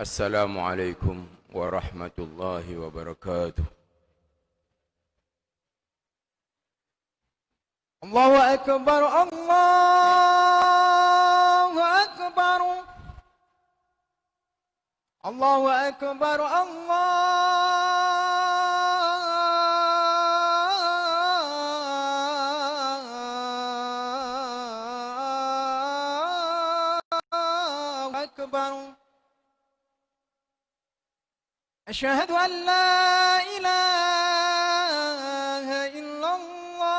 Assalamualaikum warahmatullahi wabarakatuh. Allahu Akbar, Allahu Akbar, Allahu Akbar, Allahu Akbar. أشهد أن لا إله إلا الله.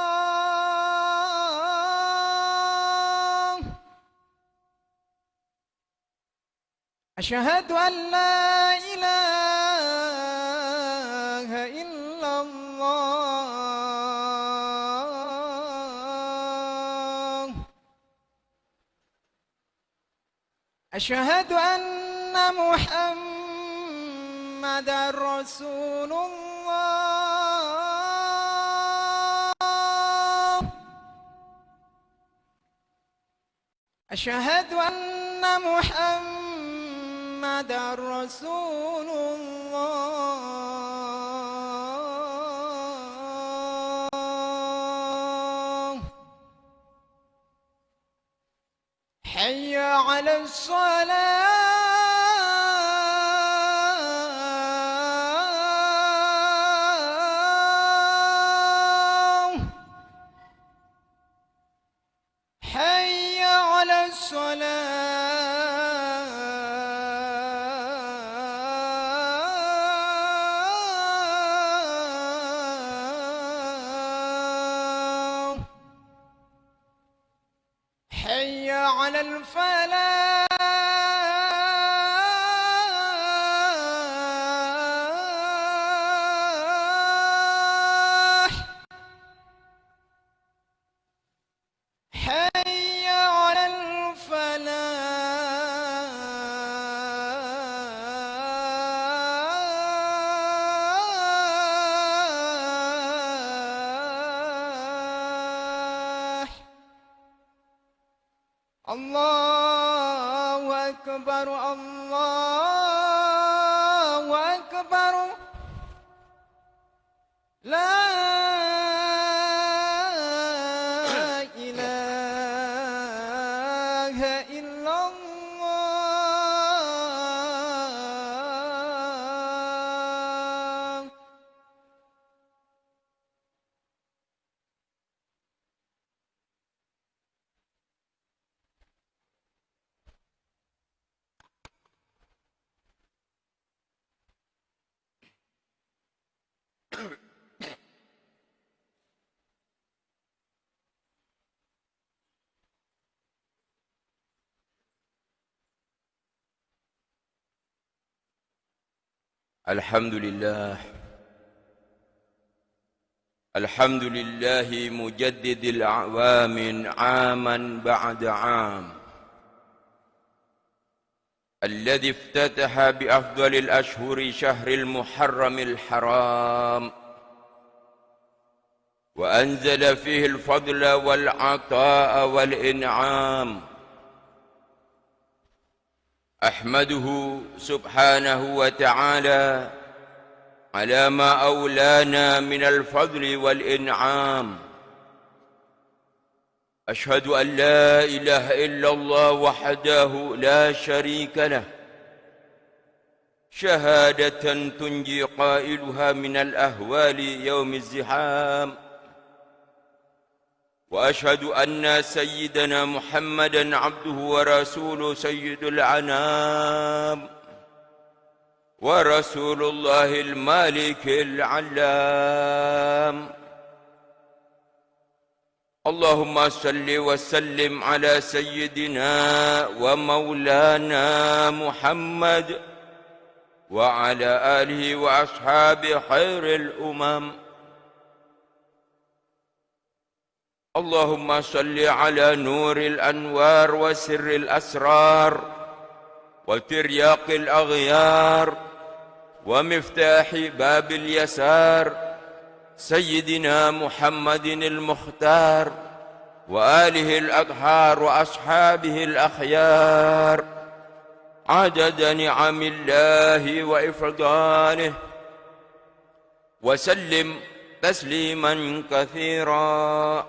أشهد أن لا إله إلا الله. أشهد أن محمد رسول الله. أشهد أن محمد رسول الله. حي على الصلاة. حي على الفلاح. حي على الفلاح. الله أكبر، الله أكبر. لا إله إلا الله. Alhamdulillah. Alhamdulillahi mujaddidil a'wamin 'aman ba'da 'am. Alladhi iftataha bi afdalil ashhuri syahril muharramil haram. Wa anzala fihi al-fadla wal 'ata'a wal in'am. أحمده سبحانه وتعالى على ما أولانا من الفضل والإنعام. أشهد أن لا إله إلا الله وحده لا شريك له شهادة تنجي قائلها من الأهوال يوم الزحام. وأشهد أن سيدنا محمدًا عبده ورسوله سيد الأنام ورسول الله المالك العلام. اللهم صل وسلم على سيدنا ومولانا محمد وعلى آله وأصحابه خير الأمم. اللهم صل على نور الأنوار وسر الأسرار وترياق الأغيار ومفتاح باب اليسار سيدنا محمد المختار وآله الأطهار وأصحابه الأخيار عدد نعم الله وإفضاله وسلم تسليما كثيرا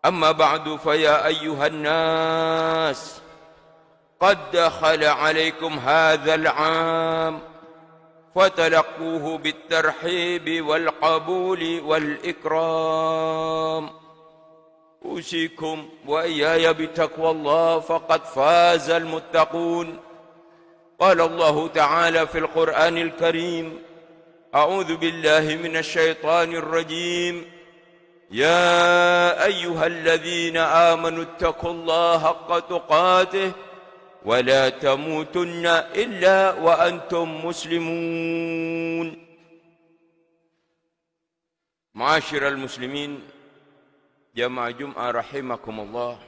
أما بعد فيا أيها الناس قد دخل عليكم هذا العام فتلقوه بالترحيب والقبول والإكرام أوصيكم وإياي بتقوى الله فقد فاز المتقون قال الله تعالى في القرآن الكريم أعوذ بالله من الشيطان الرجيم يا أيها الذين آمنوا اتقوا الله حق تقاته ولا تموتن إلا وأنتم مسلمون معاشر المسلمين jamaah Jum'ah rahimakumullah.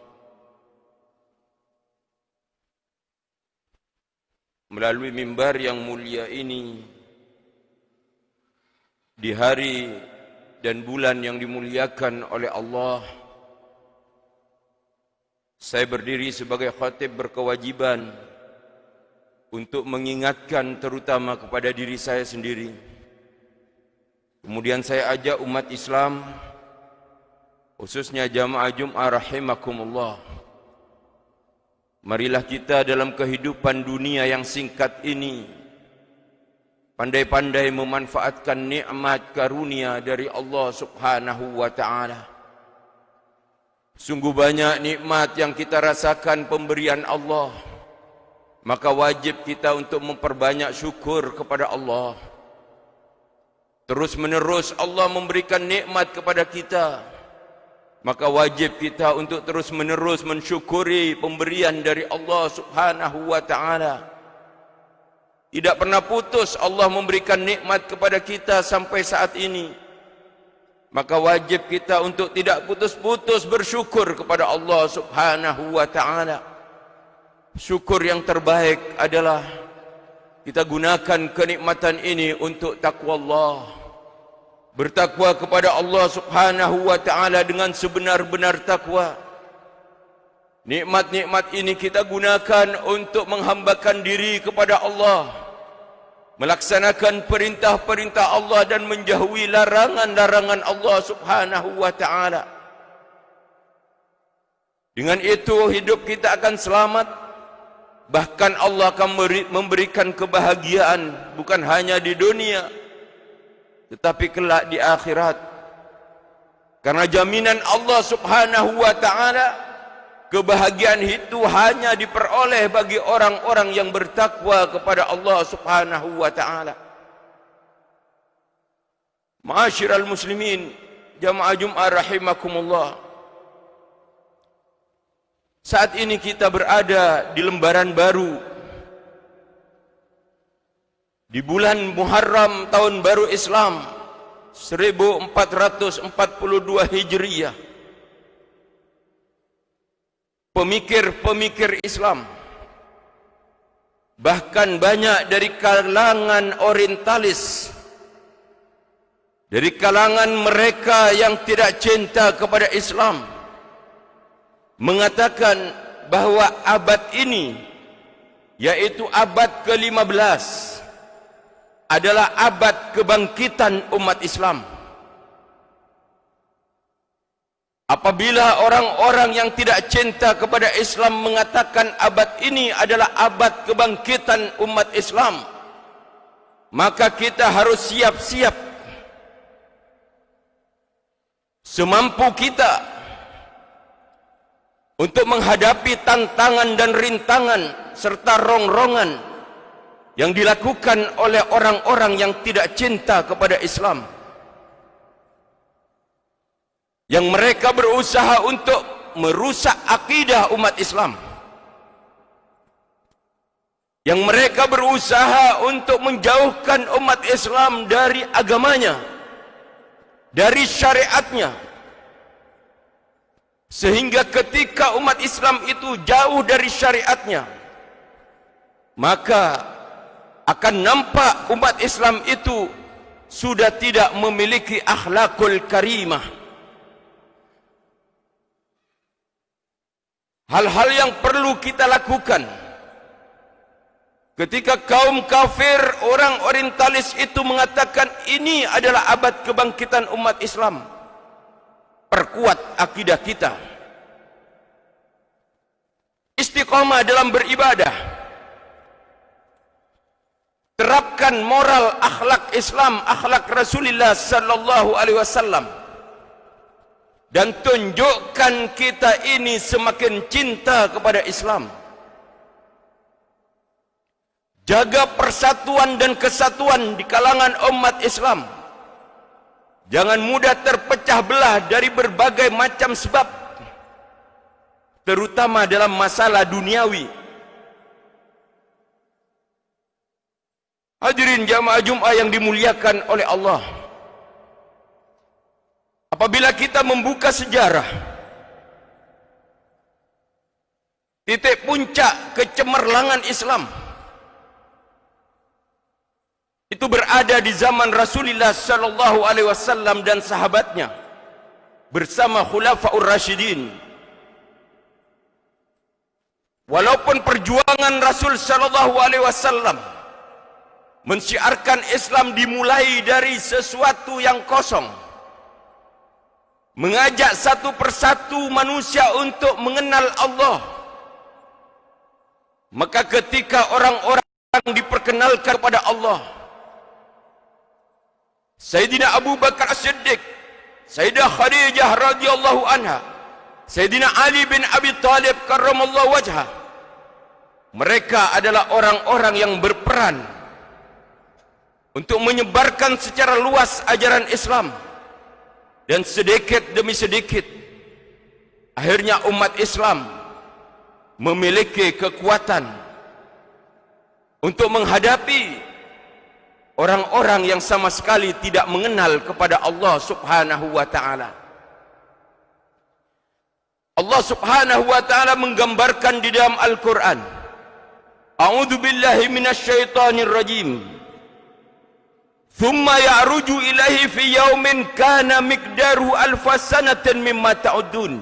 Melalui mimbar yang mulia ini, di hari dan bulan yang dimuliakan oleh Allah, saya berdiri sebagai khatib berkewajiban untuk mengingatkan terutama kepada diri saya sendiri. Kemudian saya ajak umat Islam, khususnya jamaah Jum'ah rahimakumullah, marilah kita dalam kehidupan dunia yang singkat ini pandai-pandai memanfaatkan nikmat karunia dari Allah Subhanahu wa ta'ala. Sungguh banyak nikmat yang kita rasakan pemberian Allah, maka wajib kita untuk memperbanyak syukur kepada Allah. Terus menerus Allah memberikan nikmat kepada kita, maka wajib kita untuk terus menerus mensyukuri pemberian dari Allah Subhanahu wa ta'ala. Tidak pernah putus Allah memberikan nikmat kepada kita sampai saat ini, maka wajib kita untuk tidak putus-putus bersyukur kepada Allah Subhanahu wa ta'ala. Syukur yang terbaik adalah kita gunakan kenikmatan ini untuk takwa Allah, bertakwa kepada Allah Subhanahu wa ta'ala dengan sebenar-benar takwa. Nikmat-nikmat ini kita gunakan untuk menghambakan diri kepada Allah, melaksanakan perintah-perintah Allah dan menjauhi larangan-larangan Allah Subhanahu wa ta'ala. Dengan itu hidup kita akan selamat, bahkan Allah akan memberikan kebahagiaan bukan hanya di dunia tetapi kelak di akhirat. Karena jaminan Allah Subhanahu wa ta'ala, kebahagiaan itu hanya diperoleh bagi orang-orang yang bertakwa kepada Allah Subhanahu wa ta'ala. Ma'asyiral muslimin, jamaah Jum'ah rahimakumullah, saat ini kita berada di lembaran baru, di bulan Muharram tahun baru Islam 1442 Hijriyah. Pemikir-pemikir Islam, bahkan banyak dari kalangan orientalis, dari kalangan mereka yang tidak cinta kepada Islam, mengatakan bahwa abad ini, yaitu abad ke-15, adalah abad kebangkitan umat Islam. Apabila orang-orang yang tidak cinta kepada Islam mengatakan abad ini adalah abad kebangkitan umat Islam, maka kita harus siap-siap semampu kita untuk menghadapi tantangan dan rintangan serta rongrongan yang dilakukan oleh orang-orang yang tidak cinta kepada Islam, yang mereka berusaha untuk merusak akidah umat Islam, yang mereka berusaha untuk menjauhkan umat Islam dari agamanya, dari syariatnya, sehingga ketika umat Islam itu jauh dari syariatnya, maka akan nampak umat Islam itu sudah tidak memiliki akhlakul karimah. Hal-hal yang perlu kita lakukan Ketika kaum kafir, orang orientalis itu mengatakan ini adalah abad kebangkitan umat Islam. Perkuat akidah kita. Istiqamah dalam beribadah. Terapkan moral akhlak Islam, akhlak Rasulullah sallallahu alaihi wasallam. Dan tunjukkan kita ini semakin cinta kepada Islam. Jaga persatuan dan kesatuan di kalangan umat Islam. Jangan mudah terpecah belah dari berbagai macam sebab, terutama dalam masalah duniawi. Hadirin jamaah Jumat yang dimuliakan oleh Allah. Apabila kita membuka sejarah, titik puncak kecemerlangan Islam itu berada di zaman Rasulullah sallallahu alaihi wasallam dan sahabatnya bersama Khulafaur Rasyidin. Walaupun perjuangan Rasul sallallahu alaihi wasallam mensyiarkan Islam dimulai dari sesuatu yang kosong, mengajak satu persatu manusia untuk mengenal Allah, maka ketika orang-orang diperkenalkan kepada Allah, Sayyidina Abu Bakar As-Siddiq, Sayyidah Khadijah radhiyallahu anha, Sayyidina Ali bin Abi Thalib karramallahu wajhah, mereka adalah orang-orang yang berperan untuk menyebarkan secara luas ajaran Islam. Dan sedikit demi sedikit akhirnya umat Islam memiliki kekuatan untuk menghadapi orang-orang yang sama sekali tidak mengenal kepada Allah Subhanahu wa taala. Allah Subhanahu wa taala menggambarkan di dalam Al-Qur'an, A'udzu billahi minasyaitonir rajim. Thumma ya'ruju ilaihi fi yaumin kana miqdaruhu alfa sanatin mimma ta'udun.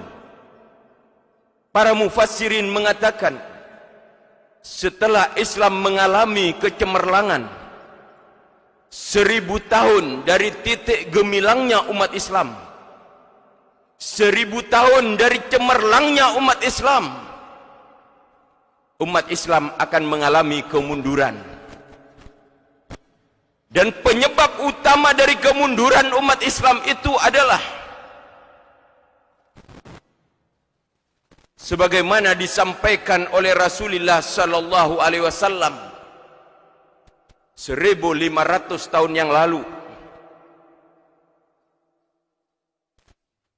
Para mufassirin mengatakan, setelah Islam mengalami kecemerlangan 1000 tahun dari titik gemilangnya umat Islam, 1000 tahun dari cemerlangnya umat Islam akan mengalami kemunduran. Dan penyebab utama dari kemunduran umat Islam itu adalah sebagaimana disampaikan oleh Rasulullah sallallahu alaihi wasallam 1500 tahun yang lalu.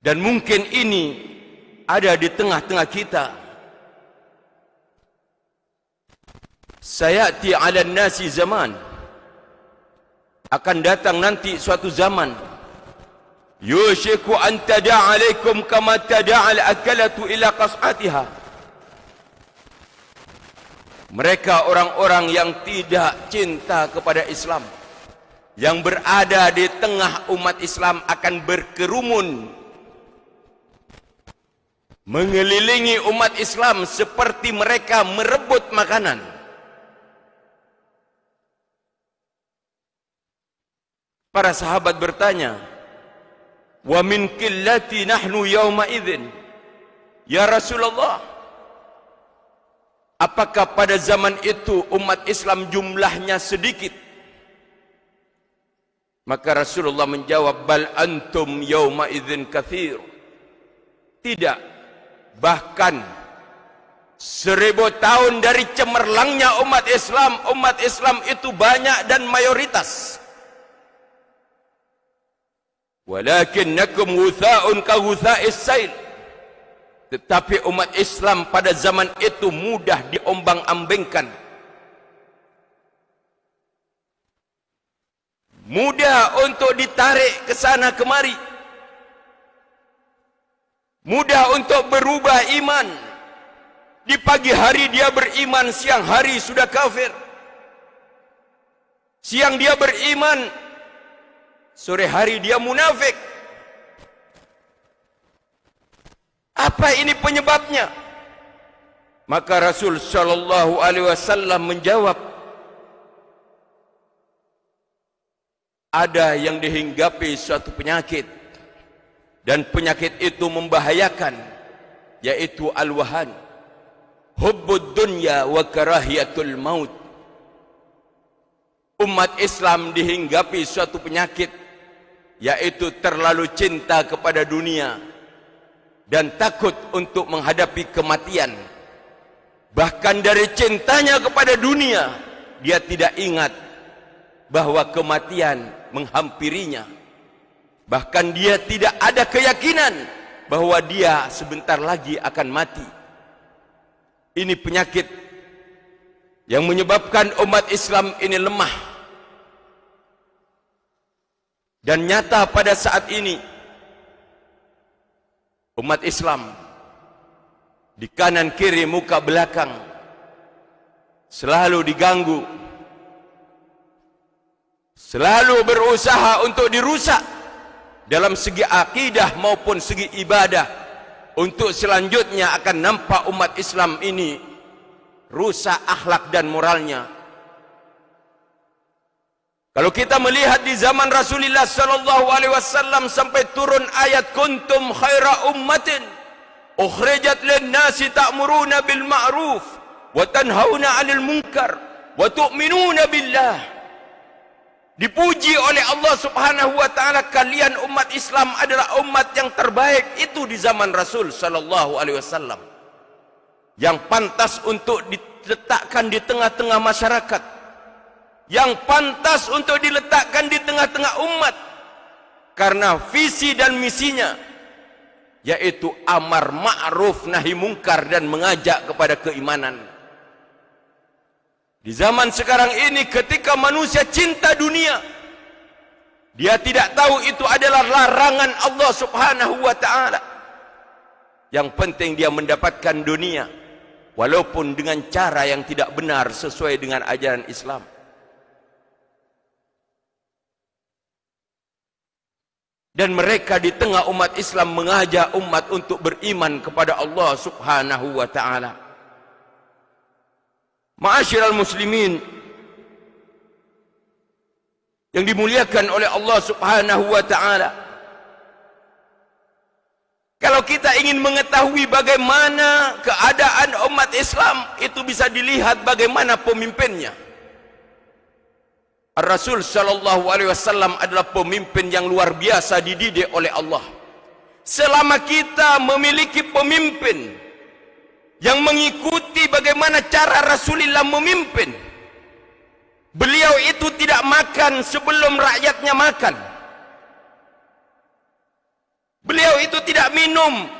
Dan mungkin ini ada di tengah-tengah kita. Sayati 'alan nasi zaman, akan datang nanti suatu zaman, yushiku an tada'a 'alaikum kama tada'a al-akalatu ila qas'atiha. Mereka orang-orang yang tidak cinta kepada Islam, yang berada di tengah umat Islam akan berkerumun mengelilingi umat Islam seperti mereka merebut makanan. Para sahabat bertanya, wa min qillati nahnu yawma idzin, ya Rasulullah, apakah pada zaman itu umat Islam jumlahnya sedikit? Maka Rasulullah menjawab, bal antum yawma idzin katsir. Tidak, bahkan 1000 tahun dari cemerlangnya umat Islam itu banyak dan mayoritas. Walakinnakum ghutha'un ka ghutha'is sail. Tetapi umat Islam pada zaman itu mudah diombang-ambingkan, mudah untuk ditarik ke sana kemari, mudah untuk berubah iman. Di pagi hari dia beriman, siang hari sudah kafir. Siang dia beriman, sore hari dia munafik. Apa ini penyebabnya? Maka Rasul sallallahu alaihi wasallam menjawab, ada yang dihinggapi suatu penyakit, dan penyakit itu membahayakan, yaitu al-wahan, hubbud dunya wa karahiyatul maut. Umat Islam dihinggapi suatu penyakit, yaitu terlalu cinta kepada dunia dan takut untuk menghadapi kematian. Bahkan dari cintanya kepada dunia, dia tidak ingat bahwa kematian menghampirinya. Bahkan dia tidak ada keyakinan bahwa dia sebentar lagi akan mati. Ini penyakit yang menyebabkan umat Islam ini lemah. Dan nyata pada saat ini umat Islam di kanan kiri muka belakang selalu diganggu, selalu berusaha untuk dirusak dalam segi akidah maupun segi ibadah, untuk selanjutnya akan nampak umat Islam ini rusak akhlak dan moralnya. Kalau kita melihat di zaman Rasulullah sallallahu alaihi wasallam sampai turun ayat kuntum khaira ummatin ukhrijat lin-nasi ta'muruna bil ma'ruf wa tanhauna 'anil munkar wa tu'minuna billah. Dipuji oleh Allah Subhanahu wa taala, kalian umat Islam adalah umat yang terbaik. Itu di zaman Rasul sallallahu alaihi wasallam, yang pantas untuk diletakkan di tengah-tengah masyarakat, yang pantas untuk diletakkan di tengah-tengah umat, karena visi dan misinya yaitu amar ma'ruf nahi mungkar dan mengajak kepada keimanan. Di zaman sekarang ini, ketika manusia cinta dunia, dia tidak tahu itu adalah larangan Allah Subhanahu wa taala. Yang penting dia mendapatkan dunia, walaupun dengan cara yang tidak benar sesuai dengan ajaran Islam. Dan mereka di tengah umat Islam mengajak umat untuk beriman kepada Allah Subhanahu wa taala. Ma'asyiral muslimin yang dimuliakan oleh Allah Subhanahu wa taala, kalau kita ingin mengetahui bagaimana keadaan umat Islam, itu bisa dilihat bagaimana pemimpinnya. Rasul sallallahu alaihi wasallam adalah pemimpin yang luar biasa dididik oleh Allah. Selama kita memiliki pemimpin yang mengikuti bagaimana cara Rasulullah memimpin, beliau itu tidak makan sebelum rakyatnya makan. Beliau itu tidak minum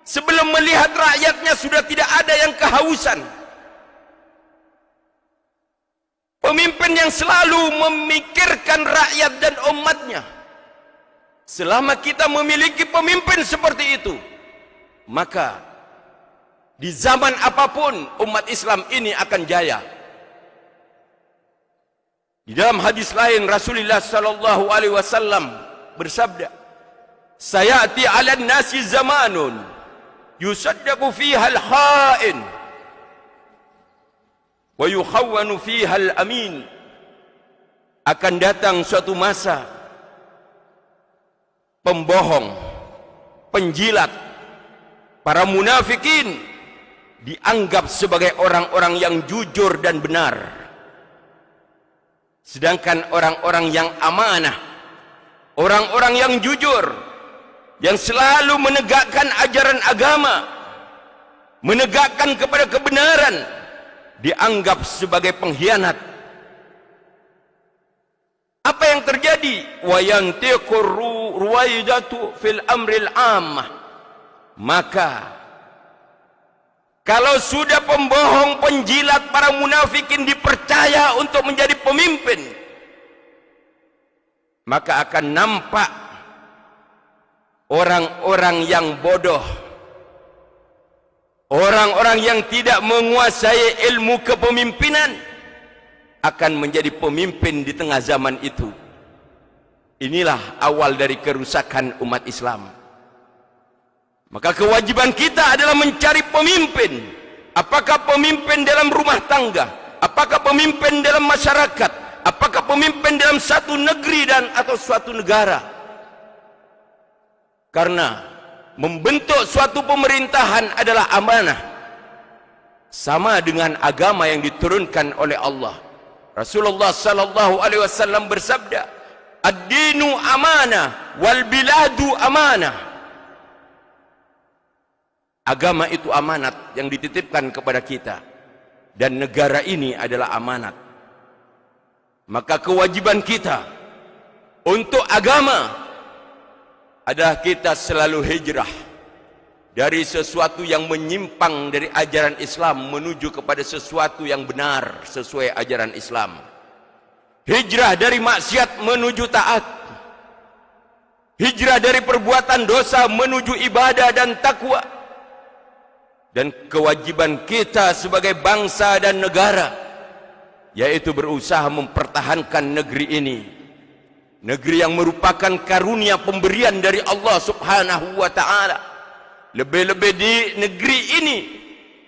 sebelum melihat rakyatnya sudah tidak ada yang kehausan. Pemimpin yang selalu memikirkan rakyat dan umatnya. Selama kita memiliki pemimpin seperti itu, maka di zaman apapun umat Islam ini akan jaya. Di dalam hadis lain Rasulullah sallallahu alaihi wasallam bersabda, "Sayati 'alan nasi zamanun yusaddaqu fiha al-kha'in wa yukhawwanu fiha al-amin." Akan datang suatu masa pembohong, penjilat, para munafikin dianggap sebagai orang-orang yang jujur dan benar, sedangkan orang-orang yang amanah, orang-orang yang jujur, yang selalu menegakkan ajaran agama, menegakkan kepada kebenaran, dianggap sebagai pengkhianat. Apa yang terjadi? Wa yantiqur ruwaidatu fil amril ammah. Maka kalau sudah pembohong, penjilat, para munafikin dipercaya untuk menjadi pemimpin, maka akan nampak orang-orang yang bodoh, orang-orang yang tidak menguasai ilmu kepemimpinan akan menjadi pemimpin di tengah zaman itu. Inilah awal dari kerusakan umat Islam. Maka kewajiban kita adalah mencari pemimpin. Apakah pemimpin dalam rumah tangga, apakah pemimpin dalam masyarakat, apakah pemimpin dalam satu negeri dan atau suatu negara. Karena membentuk suatu pemerintahan adalah amanah. Sama dengan agama yang diturunkan oleh Allah. Rasulullah sallallahu alaihi wasallam bersabda, "Ad-dinu amanah wal biladu amanah." Agama itu amanat yang dititipkan kepada kita, dan negara ini adalah amanat. Maka kewajiban kita untuk agama adalah kita selalu hijrah dari sesuatu yang menyimpang dari ajaran Islam menuju kepada sesuatu yang benar sesuai ajaran Islam. Hijrah dari maksiat menuju taat. Hijrah dari perbuatan dosa menuju ibadah dan takwa. Dan kewajiban kita sebagai bangsa dan negara, yaitu berusaha mempertahankan negeri ini. Negeri yang merupakan karunia pemberian dari Allah subhanahu wa ta'ala. Lebih-lebih di negeri ini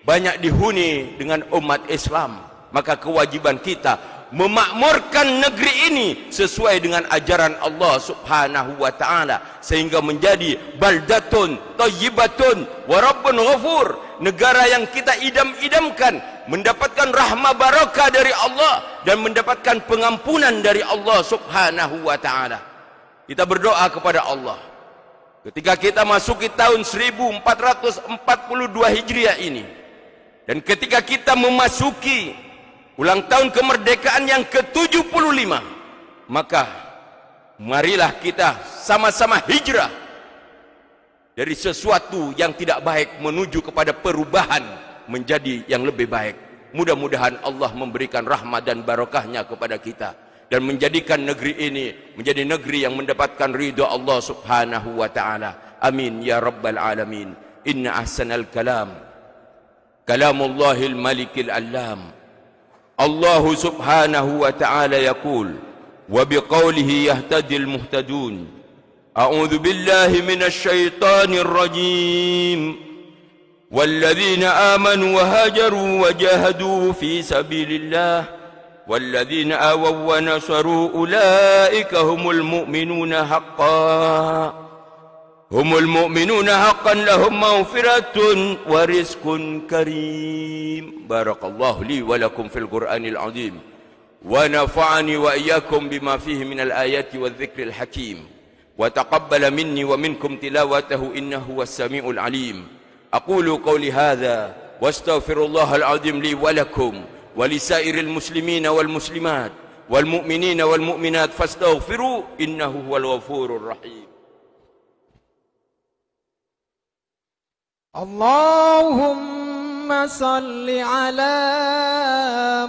banyak dihuni dengan umat Islam. Maka kewajiban kita memakmurkan negeri ini sesuai dengan ajaran Allah subhanahu wa ta'ala, sehingga menjadi baldatun thayyibatun wa rabbun ghafur, negara yang kita idam-idamkan mendapatkan rahmah barakah dari Allah dan mendapatkan pengampunan dari Allah subhanahu wa ta'ala. Kita berdoa kepada Allah ketika kita masuki tahun 1442 Hijriah ini, dan ketika kita memasuki ulang tahun kemerdekaan yang ke-75, maka marilah kita sama-sama hijrah dari sesuatu yang tidak baik menuju kepada perubahan menjadi yang lebih baik. Mudah-mudahan Allah memberikan rahmat dan barakahnya kepada kita dan menjadikan negeri ini menjadi negeri yang mendapatkan ridha Allah subhanahu wa ta'ala. Amin ya rabbal alamin. Inna ahsanal kalam kalamullahil malikil allam. Allah subhanahu wa ta'ala yaqul wa biqawlihi yahtadil muhtadun. A'udzu billahi minasy syaithanir rajim. Walladzina amanu wa hajaru wa jahadu fi sabilillah walladzina awaw wa nasaru ulaika humul mu'minuna haqqan. Humul mu'minuna haqqan lahum maghfiratun wa rizqun karim. Barakallahu li wa lakum fil Qur'anil azim wa nafa'ani wa iyyakum bima fihi minal ayati wadh-dhikril hakim wa taqabbala minni wa minkum tilawatahu innahu was-sami'ul alim. Aqulu qawli hadha wastaghfirullahal azim li wa lakum wa lisairil muslimina wal muslimat wal mu'minina wal mu'minat fastaghfiru innahu huwal ghafurur rahim. Allahumma salli ala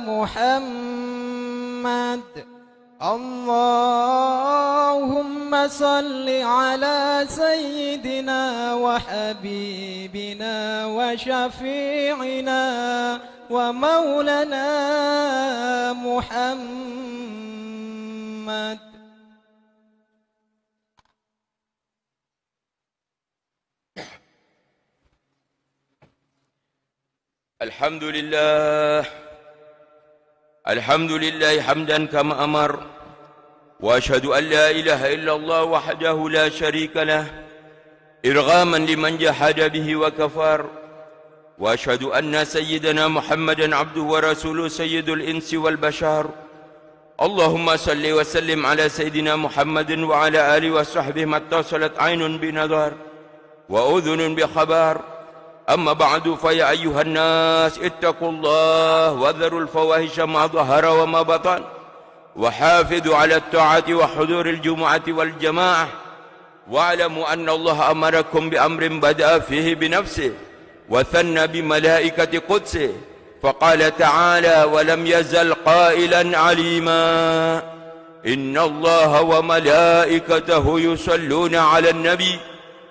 Muhammad. Allahumma salli ala sayyidina wa habibina wa syafi'ina wa maulana Muhammad. Alhamdulillah hamdan kama amar wa ashhadu an la ilaha illallah wahdahu la syarika lah irghaman liman jahada bihi wa kafar wa ashhadu anna sayyidana Muhammadan abduhu wa rasuluhu sayyidul insi wal bashar. Allahumma salli wa sallim ala sayyidina Muhammadin wa ala alihi wa sahbihi mattasalat aynun bi nadhar wa udhunun bi khabar. أما بعد فيا أيها الناس اتقوا الله وذروا الفواحش ما ظهر وما بطن وحافظوا على الطاعة وحضور الجمعة والجماعة واعلموا أن الله أمركم بأمر بدأ فيه بنفسه وثنى بملائكة قدسه فقال تعالى ولم يزل قائلا عليما إن الله وملائكته يصلون على النبي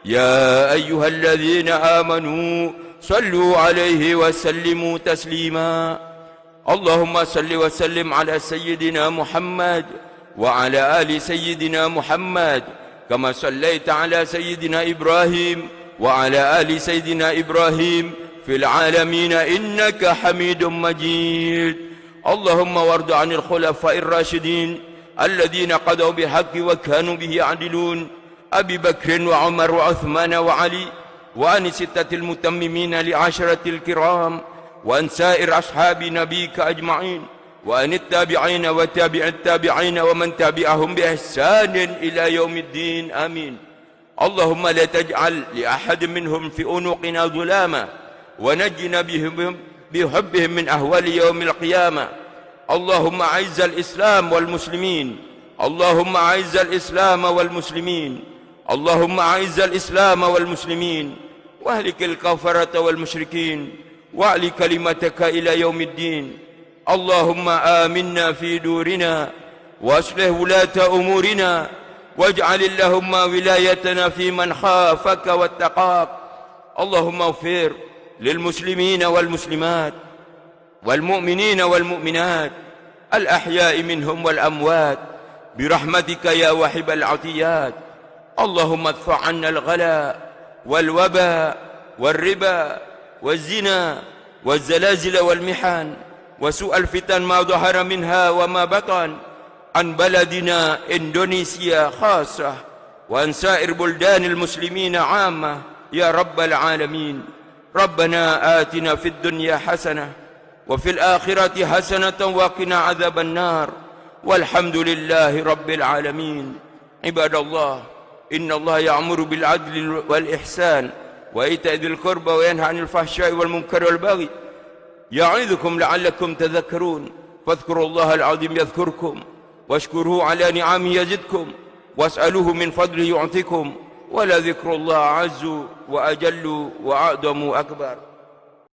يا أيها الذين آمنوا صلوا عليه وسلموا تسليما اللهم صل وسلم على سيدنا محمد وعلى آل سيدنا محمد كما صليت على سيدنا إبراهيم وعلى آل سيدنا إبراهيم في العالمين إنك حميد مجيد اللهم وارض عن الخلفاء الراشدين الذين قضوا بالحق وكانوا به يعدلون أبي بكر وعمر وعثمان وعلي، وعن ستة المتممين لعشرة الكرام، وعن سائر أصحاب نبيك أجمعين، وعن التابعين وتابع التابعين ومن تبعهم بإحسان إلى يوم الدين، آمين. اللهم لا تجعل لأحد منهم في عنقنا ظلاما، ونجنا بحبهم من أهوال يوم القيامة. اللهم أعز الإسلام والمسلمين، اللهم أعز الإسلام والمسلمين، اللهم أعز الإسلام والمسلمين، واهلك الكفرة والمشركين، واعل كلمتك إلى يوم الدين. اللهم آمنا في دورنا، وأصلح ولاة أمورنا، واجعل اللهم ولايتنا في من خافك واتقاك. اللهم اغفر للمسلمين والمسلمات والمؤمنين والمؤمنات الأحياء منهم والأموات برحمتك يا واهب العطيات. اللهم ادفع عنا الغلاء والوباء والربا والزنا والزلازل والمحن وسوء الفتن ما ظهر منها وما بطن عن بلدنا إندونيسيا خاصة، وعن سائر بلدان المسلمين عامة يا رب العالمين. ربنا آتنا في الدنيا حسنة وفي الآخرة حسنة وقنا عذاب النار، والحمد لله رب العالمين. عباد الله، إن الله يأمر بالعدل والإحسان وإيتاء ذي القربى وينهى عن الفحشاء والمنكر والبغي يعظكم لعلكم تذكرون. فاذكروا الله العظيم يذكركم، واشكروه على نعمه يزدكم، واسألوه من فضله يعطكم، ولذكر الله أعز وأجل وأعظم أكبر.